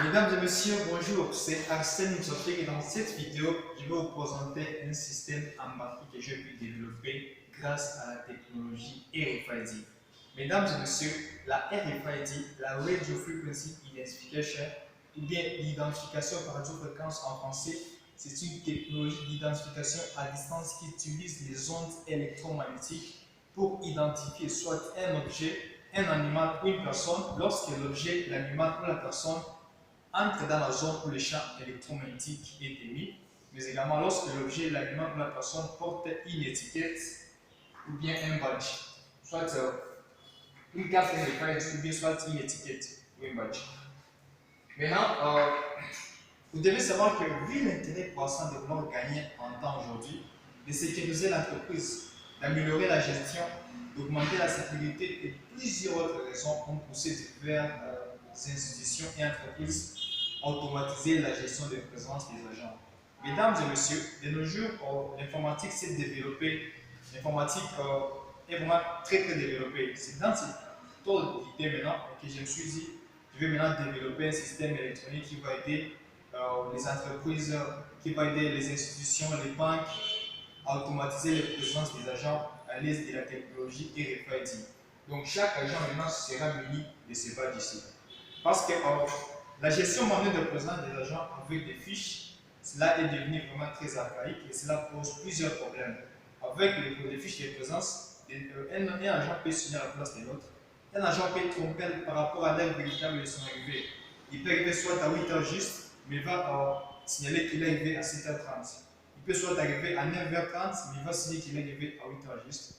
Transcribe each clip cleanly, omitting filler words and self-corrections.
Mesdames et messieurs, bonjour, c'est Arsène Moussafé et dans cette vidéo, je vais vous présenter un système embarqué que j'ai pu développer grâce à la technologie RFID. Mesdames et messieurs, la RFID, la Radio Frequency Identification, ou bien l'identification par radiofréquence en français, c'est une technologie d'identification à distance qui utilise les ondes électromagnétiques pour identifier soit un objet, un animal ou une personne lorsque l'objet, l'animal ou la personne entre dans la zone où le champ électromagnétique est émis, mais également lorsque l'objet, l'animal ou la personne porte une étiquette ou bien un badge, soit une carte RFID ou bien soit une étiquette ou un badge. Maintenant, vous devez savoir que vu l'intérêt croissant de vouloir gagner en temps aujourd'hui, de sécuriser l'entreprise, d'améliorer la gestion, d'augmenter la sécurité et plusieurs autres raisons ont poussé vers ces institutions et entreprises à automatiser la gestion des présences des agents. Mesdames et messieurs, de nos jours, l'informatique s'est développée, l'informatique est vraiment très développée. C'est dans cette idée maintenant que je me suis dit, je vais maintenant développer un système électronique qui va aider les entreprises, qui va aider les institutions, les banques à automatiser les présences des agents à l'aide de la technologie RFID. Donc chaque agent maintenant sera muni de ces badges ici. Parce que la gestion manuelle de présence des agents avec des fiches, cela est devenu vraiment très archaïque et cela pose plusieurs problèmes. Avec les fiches de présence, un agent peut signer à la place de l'autre. Un agent peut tromper par rapport à l'heure véritable de son arrivée. Il peut arriver soit à 8h juste, mais il va signaler qu'il est arrivé à 7h30. Il peut soit arriver à 9h30, mais il va signaler qu'il est arrivé à 8h juste.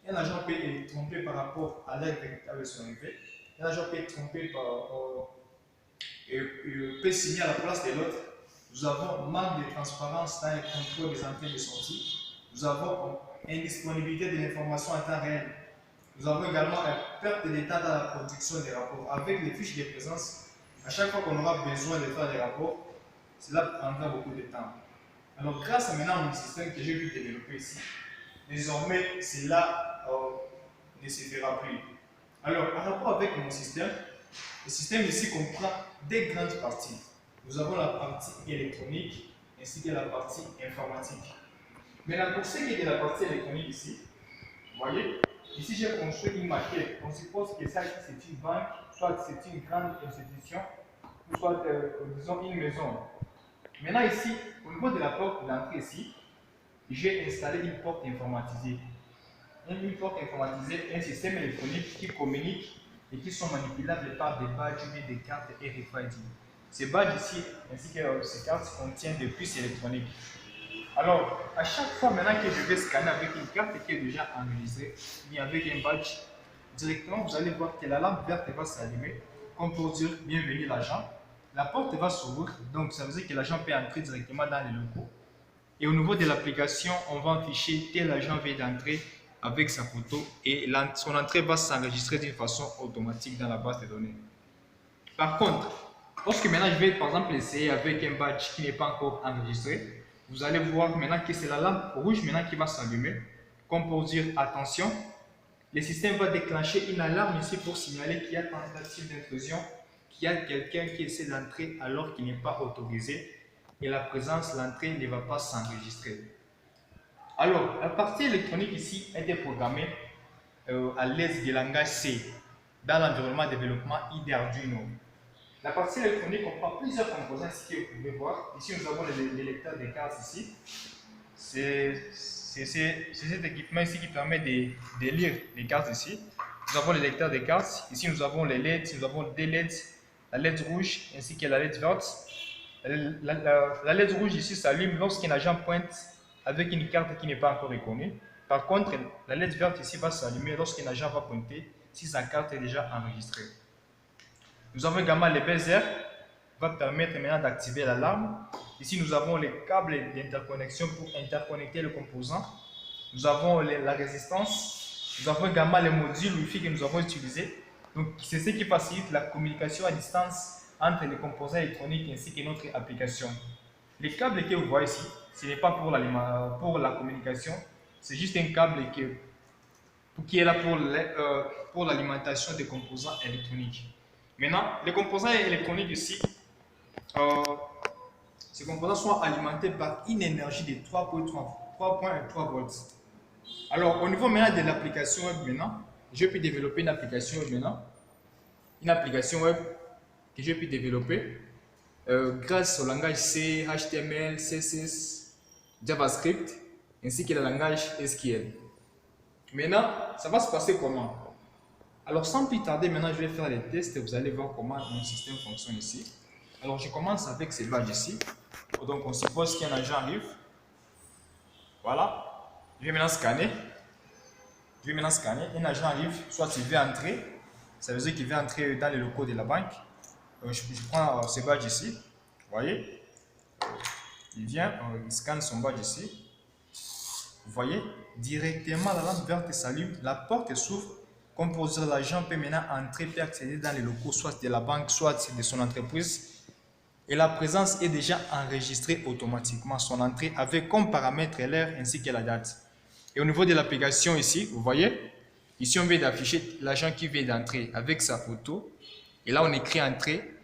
Un agent peut être trompé par rapport à l'heure véritable de son arrivée. Un agent peut être trompé peut signer à la place de l'autre. Nous avons manque de transparence dans le contrôle des entrées et des sorties. Nous avons indisponibilité de l'information en temps réel. Nous avons également une perte de temps dans la production des rapports. Avec les fiches de présence, à chaque fois qu'on aura besoin de faire des rapports, cela prendra beaucoup de temps. Alors, grâce à maintenant mon système que j'ai pu développer ici, désormais, cela ne se fera plus. Alors, en rapport avec mon système, le système ici comprend deux grandes parties. Nous avons la partie électronique ainsi que la partie informatique. Maintenant, pour ce qui est de la partie électronique ici, vous voyez, ici j'ai construit une maquette. On suppose que ça c'est une banque, soit c'est une grande institution, ou soit disons une maison. Maintenant ici, au niveau de la porte d'entrée ici, j'ai installé une porte informatisée. Une porte informatisée, un système électronique qui communique et qui sont manipulables par des badges ou des cartes RFID. Ces badges ici, ainsi que ces cartes, contiennent des puces électroniques. Alors, à chaque fois maintenant que je vais scanner avec une carte qui est déjà enregistrée, ou avec un badge, directement vous allez voir que la lampe verte va s'allumer, comme pour dire bienvenue l'agent. La porte va s'ouvrir, donc ça veut dire que l'agent peut entrer directement dans les locaux. Et au niveau de l'application, on va afficher tel agent vient d'entrer avec sa photo et son entrée va s'enregistrer d'une façon automatique dans la base de données. Par contre, lorsque maintenant je vais par exemple essayer avec un badge qui n'est pas encore enregistré, vous allez voir maintenant que c'est la lampe rouge maintenant qui va s'allumer, comme pour dire attention. Le système va déclencher une alarme ici pour signaler qu'il y a tentative d'intrusion, qu'il y a quelqu'un qui essaie d'entrer alors qu'il n'est pas autorisé et la présence, l'entrée ne va pas s'enregistrer. Alors, la partie électronique ici a été programmée à l'aide du langage C dans l'environnement de développement IDE Arduino. La partie électronique comprend plusieurs composants ici que vous pouvez voir. Ici, nous avons les lecteurs de cartes ici. C'est cet équipement ici qui permet de lire les cartes ici. Nous avons les lecteurs de cartes. Ici, nous avons les LED, nous avons des LED, la LED rouge ainsi que la LED verte. La LED rouge ici s'allume lorsqu'un agent pointe avec une carte qui n'est pas encore reconnue. Par contre, la LED verte ici va s'allumer lorsqu'un agent va pointer si sa carte est déjà enregistrée. Nous avons également les baisers qui va permettre maintenant d'activer l'alarme. Ici, nous avons les câbles d'interconnexion pour interconnecter le composant. Nous avons la résistance. Nous avons également les modules Wi-Fi que nous avons utilisés. Donc, c'est ce qui facilite la communication à distance entre les composants électroniques ainsi que notre application. Les câbles que vous voyez ici, ce n'est pas pour la communication, c'est juste un câble qui est là pour l'alimentation des composants électroniques. Maintenant, les composants électroniques ici euh, ces composants sont alimentés par une énergie de 3,3 volts. Alors, au niveau maintenant de l'application web maintenant, je peux développer une application web maintenant. Une application web que je peux développer grâce au langage C, HTML, CSS, JavaScript, ainsi que le langage SQL. Maintenant, ça va se passer comment? Alors, sans plus tarder, maintenant, je vais faire les tests et vous allez voir comment mon système fonctionne ici. Alors, je commence avec ces badges ici. Donc, on suppose qu'un agent arrive. Voilà. Je vais maintenant scanner. Un agent arrive, soit il veut entrer. Ça veut dire qu'il veut entrer dans les locaux de la banque. Je prends ce badge ici. Vous voyez? Il vient, il scanne son badge ici. Vous voyez? Directement, la lampe verte s'allume, la porte s'ouvre. Comme pour dire, l'agent peut maintenant entrer et accéder dans les locaux, soit de la banque, soit de son entreprise. Et la présence est déjà enregistrée automatiquement, son entrée avec comme paramètre l'heure ainsi que la date. Et au niveau de l'application ici, vous voyez, ici on vient d'afficher l'agent qui vient d'entrer avec sa photo. Et là on écrit entrée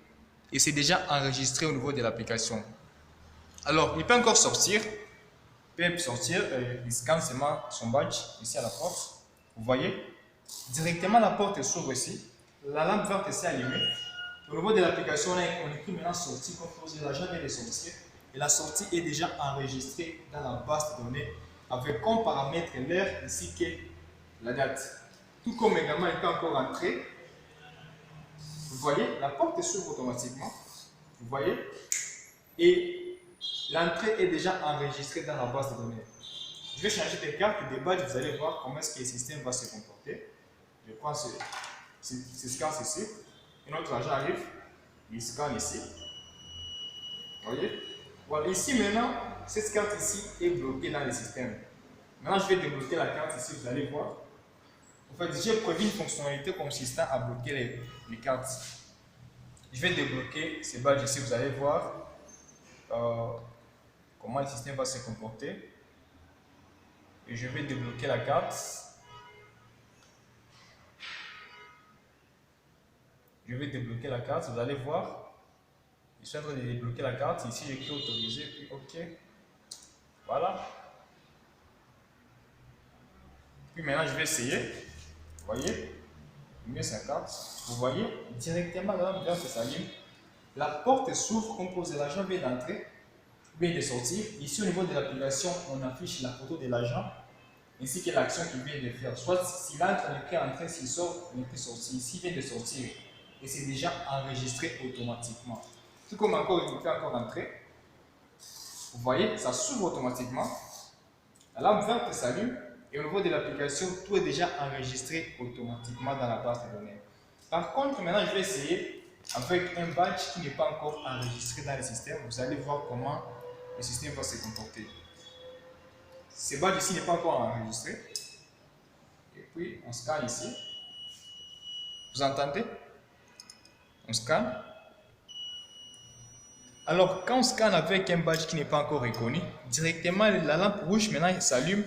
et c'est déjà enregistré au niveau de l'application. Alors il peut encore sortir, il scanne seulement son badge ici à la porte. Vous voyez, directement la porte s'ouvre ici, la lampe verte s'est allumée. Au niveau de l'application, on écrit maintenant sortie, comme l'agent vient de sortir. Et la sortie est déjà enregistrée dans la base de données avec comme paramètre l'heure ainsi que la date. Tout comme également il peut encore entrer. Vous voyez, la porte s'ouvre automatiquement. Vous voyez, et l'entrée est déjà enregistrée dans la base de données. Je vais changer de carte et de badge, vous allez voir comment est-ce que le système va se comporter. Je prends ce scan ici. Et notre agent arrive, il scanne ici. Vous voyez? Voilà, ici maintenant, cette carte ici est bloquée dans le système. Maintenant, je vais débloquer la carte ici, vous allez voir. En fait, j'ai prévu une fonctionnalité consistant à bloquer les cartes. Je vais débloquer ces badges ici, vous allez voir comment le système va se comporter. Et je vais débloquer la carte. Je vais débloquer la carte, vous allez voir. Je suis en train de débloquer la carte. Ici, j'écris autoriser, puis OK. Voilà. Puis maintenant, je vais essayer. Vous voyez, je mets sa carte. Vous voyez, directement la lampe verte s'allume. La porte s'ouvre, compose l'agent vient d'entrer, vient de sortir. Ici, au niveau de l'application, on affiche la photo de l'agent ainsi que l'action qu'il vient de faire. Soit s'il entre, on écrit entrer, s'il sort, on écrit sortir. Ici, il vient de sortir. Et c'est déjà enregistré automatiquement. Tout comme encore, il fait encore entrer. Vous voyez, ça s'ouvre automatiquement. La lampe verte s'allume et au niveau de l'application, tout est déjà enregistré automatiquement dans la base de données. Par contre, maintenant, je vais essayer avec un badge qui n'est pas encore enregistré dans le système. Vous allez voir comment le système va se comporter. Ce badge ici n'est pas encore enregistré. Et puis, on scanne ici. Vous entendez? On scanne. Alors, quand on scanne avec un badge qui n'est pas encore reconnu, directement la lampe rouge maintenant s'allume.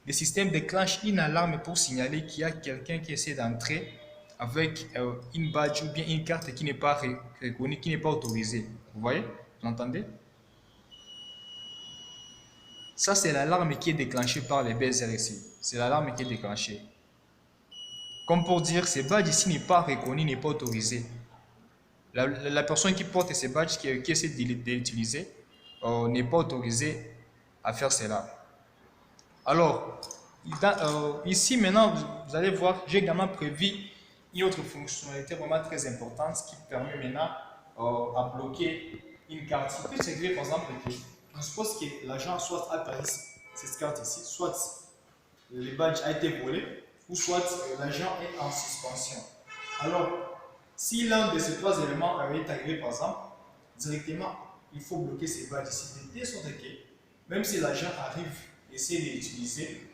Le système déclenche une alarme pour signaler qu'il y a quelqu'un qui essaie d'entrer avec une badge ou bien une carte qui n'est pas reconnue, qui n'est pas autorisée. Vous voyez? Vous entendez? Ça, c'est l'alarme qui est déclenchée par les BZR ici. C'est l'alarme qui est déclenchée. Comme pour dire, ce badge ici n'est pas reconnu, n'est pas autorisé. La personne qui porte ces badges, qui essaie de l'utiliser, n'est pas autorisée à faire cela. Alors, ici maintenant, vous allez voir, j'ai également prévu une autre fonctionnalité vraiment très importante qui permet maintenant à bloquer une carte. Il peut s'écrire par exemple que on suppose que l'agent soit a perdu cette carte ici, soit le badge a été volé, ou soit l'agent est en suspension. Alors, si l'un de ces trois éléments est arrivé par exemple, directement, il faut bloquer ces badges ici, de telle sorte que même si l'agent arrive et essaie de l'utiliser,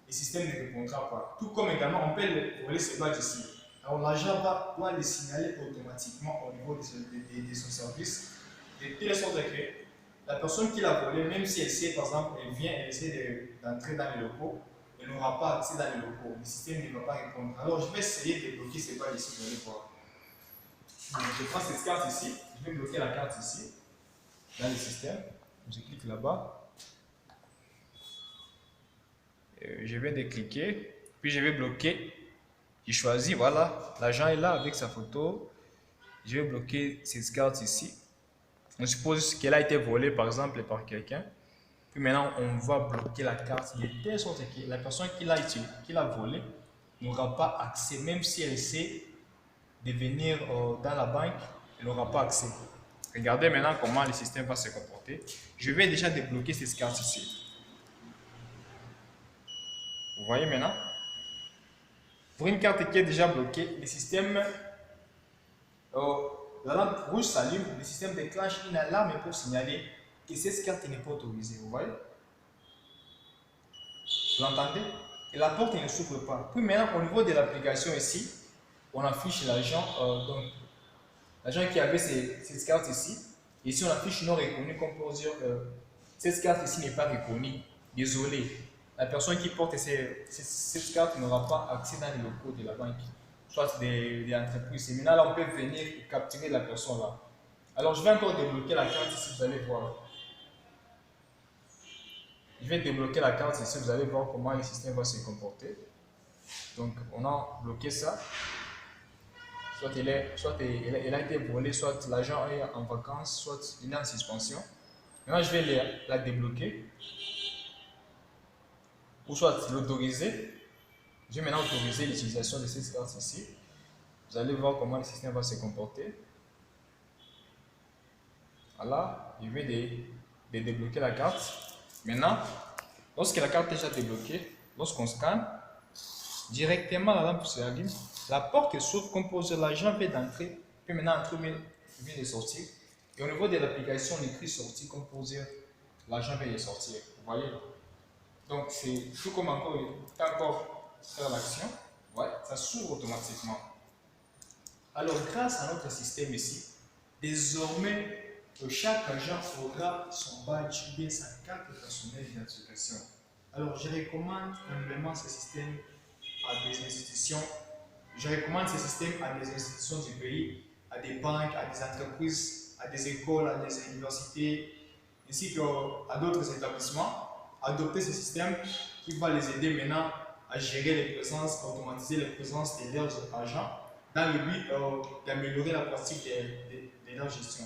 le système ne répondra pas. Tout comme également, on peut voler ces badges ici. Alors l'agent doit les signaler automatiquement au niveau de son service, de telle sorte que la personne qui l'a volé, même si elle sait, par exemple, elle vient et essaie d'entrer dans les locaux, elle n'aura pas accès dans les locaux. Le système ne va pas répondre. Alors je vais essayer de bloquer ces badges ici, vous allez voir. Je prends cette carte ici, je vais bloquer la carte ici, dans le système. Je clique là-bas. Je vais décliquer, puis je vais bloquer. Je choisis, voilà, l'agent est là avec sa photo. Je vais bloquer cette carte ici. On suppose qu'elle a été volée par exemple par quelqu'un. Puis maintenant, on va bloquer la carte de telle sorte que la personne qui l'a volée n'aura pas accès, même si elle essaie de venir dans la banque, elle n'aura pas accès. Regardez maintenant comment le système va se comporter. Je vais déjà débloquer cette carte ici. Vous voyez maintenant? Pour une carte qui est déjà bloquée, le système, la lampe rouge s'allume, le système déclenche une alarme pour signaler que cette carte n'est pas autorisée. Vous voyez? Vous l'entendez? Et la porte ne s'ouvre pas. Puis maintenant, au niveau de l'application ici, on affiche l'agent, donc l'agent qui avait cette carte ici. Ici, on affiche non reconnu comme pour dire cette carte ici n'est pas reconnue. Désolé. La personne qui porte cette carte n'aura pas accès dans les locaux de la banque, soit des entreprises. Et maintenant, là, on peut venir et capturer la personne là. Alors, je vais encore débloquer la carte ici, vous allez voir. Je vais débloquer la carte ici, vous allez voir comment le système va se comporter. Donc, on a bloqué ça. Soit elle a été volée, soit l'agent est en vacances, soit il est en suspension. Maintenant, je vais la débloquer. Ou soit l'autoriser. Je vais maintenant autoriser l'utilisation de cette carte ici. Vous allez voir comment le système va se comporter. Voilà, je vais débloquer la carte. Maintenant, lorsque la carte est déjà débloquée, lorsqu'on scanne, directement la lampe s'allume, la porte s'ouvre comme pour dire l'agent vient d'entrer, puis maintenant l'entrée vient de sortir. Et au niveau de l'application, on écrit sortir comme pour dire l'agent vient de sortir. Vous voyez? Donc c'est tout comme encore faire l'action, ouais, ça s'ouvre automatiquement. Alors grâce à notre système ici, désormais chaque agent aura son badge ou bien sa carte personnelle d'identification. Alors je recommande humblement ce système à des institutions. Je recommande ce système à des institutions du pays, à des banques, à des entreprises, à des écoles, à des universités, ainsi qu'à d'autres établissements. Adopter ce système qui va les aider maintenant à gérer les présences, automatiser les présences de leurs agents dans le but d'améliorer la pratique de leur gestion.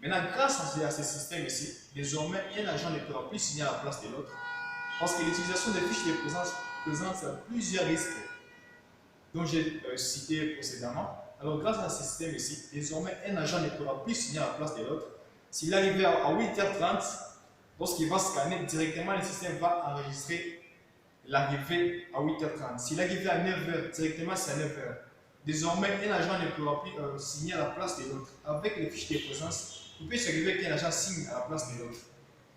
Maintenant, grâce à ce système ici, désormais, un agent ne pourra plus signer à la place de l'autre parce que l'utilisation des fiches de présence présente plusieurs risques dont j'ai cité précédemment. Alors, grâce à ce système ici, désormais, un agent ne pourra plus signer à la place de l'autre. S'il arrive à 8h30, lorsqu'il va scanner, directement le système va enregistrer l'arrivée à 8h30. S'il arrive à 9h, directement c'est à 9h. Désormais, un agent ne pourra plus signer à la place de l'autre. Avec les fiches de présence, il peut s'arriver qu'un agent signe à la place de l'autre.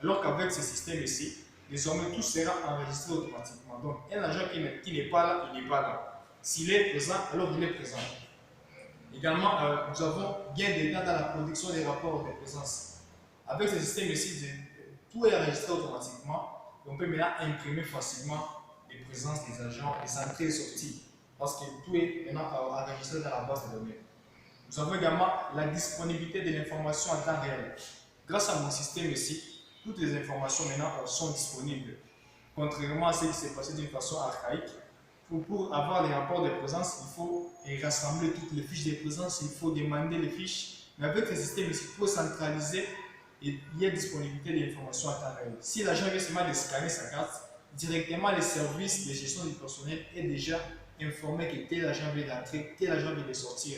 Alors qu'avec ce système ici, désormais tout sera enregistré automatiquement. Donc, un agent qui n'est pas là, il n'est pas là. S'il est présent, alors il est présent. Également, nous avons gain de temps dans la production des rapports de présence. Avec ce système ici, tout est enregistré automatiquement. On peut maintenant imprimer facilement les présences des agents, les entrées et sorties, parce que tout est maintenant enregistré dans la base de données. Nous avons également la disponibilité de l'information en temps réel. Grâce à mon système ici, toutes les informations maintenant sont disponibles. Contrairement à ce qui s'est passé d'une façon archaïque, pour avoir les rapports de présence, il faut rassembler toutes les fiches de présence, il faut demander les fiches. Mais avec ce système ici, il faut centraliser et il y a disponibilité de l'information en temps réel. Si l'agent vient seulement de scanner sa carte, directement les services de gestion du personnel est déjà informé que tel agent vient d'entrer, tel agent vient de sortir.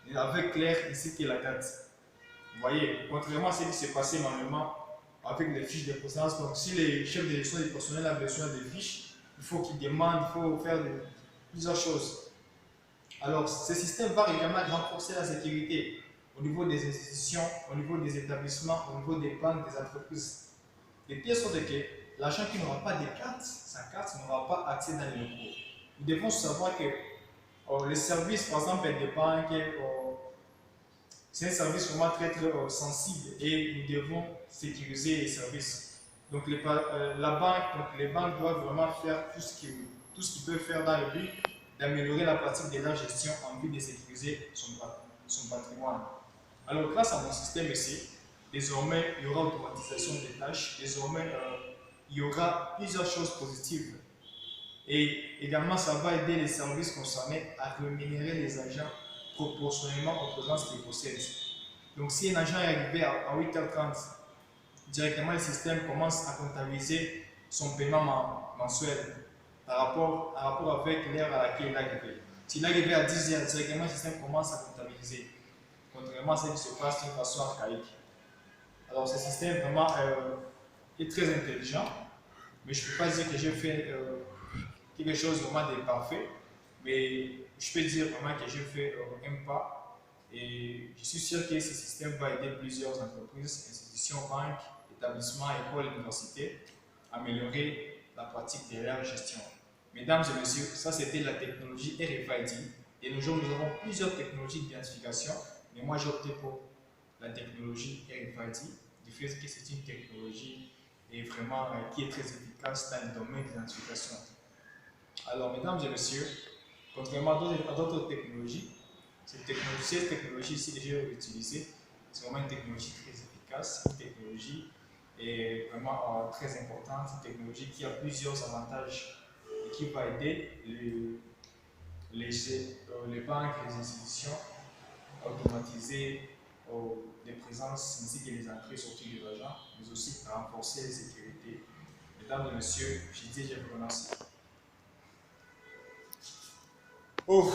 Et avec clair ici que la date. Vous voyez, contrairement à ce qui s'est passé manuellement avec les fiches de présence, donc si les chefs de gestion du personnel ont besoin de fiches, il faut qu'ils demandent, il faut faire plusieurs choses. Alors, ce système va également renforcer la sécurité au niveau des institutions, au niveau des établissements, au niveau des banques, des entreprises. De telle sorte que l'agent qui n'aura pas de carte, sa carte n'aura pas accès dans les locaux. Nous devons savoir que les services, par exemple, des banques, c'est un service vraiment très sensible et nous devons sécuriser les services. Donc, les banques doivent vraiment faire tout ce qu'ils peuvent faire dans le but d'améliorer la pratique de leur gestion en vue de sécuriser son droit. son patrimoine. Alors, grâce à mon système ici, désormais, il y aura automatisation des tâches, désormais, il y aura plusieurs choses positives. Et également, ça va aider les services concernés à rémunérer les agents proportionnellement aux présences qu'ils possèdent. Donc, si un agent est arrivé à 8h30, directement le système commence à comptabiliser son paiement mensuel rapport avec l'heure à laquelle il est arrivé. S'il est arrivé à 10h, directement le système commence à comptabiliser, contrairement à ce qui se passe d'une façon archaïque. Alors, ce système vraiment est très intelligent, mais je ne peux pas dire que j'ai fait quelque chose vraiment de parfait, mais je peux dire vraiment que j'ai fait un pas et je suis sûr que ce système va aider plusieurs entreprises, institutions, banques, établissements, écoles, universités à améliorer la pratique de leur gestion. Mesdames et messieurs, ça c'était la technologie RFID. Et nous avons plusieurs technologies d'identification, mais moi j'ai opté pour la technologie RFID, du fait que c'est une technologie et vraiment qui est très efficace dans le domaine de l'identification. Alors, mesdames et messieurs, contrairement à d'autres technologies, cette technologie ici que j'ai utilisée, c'est vraiment une technologie très efficace, une technologie est vraiment très importante, une technologie qui a plusieurs avantages et qui va aider les banques, les institutions à automatiser les présences ainsi que les entrées et sorties des agents, mais aussi à renforcer les sécurités. Mesdames et messieurs, je vous remercie. Oh.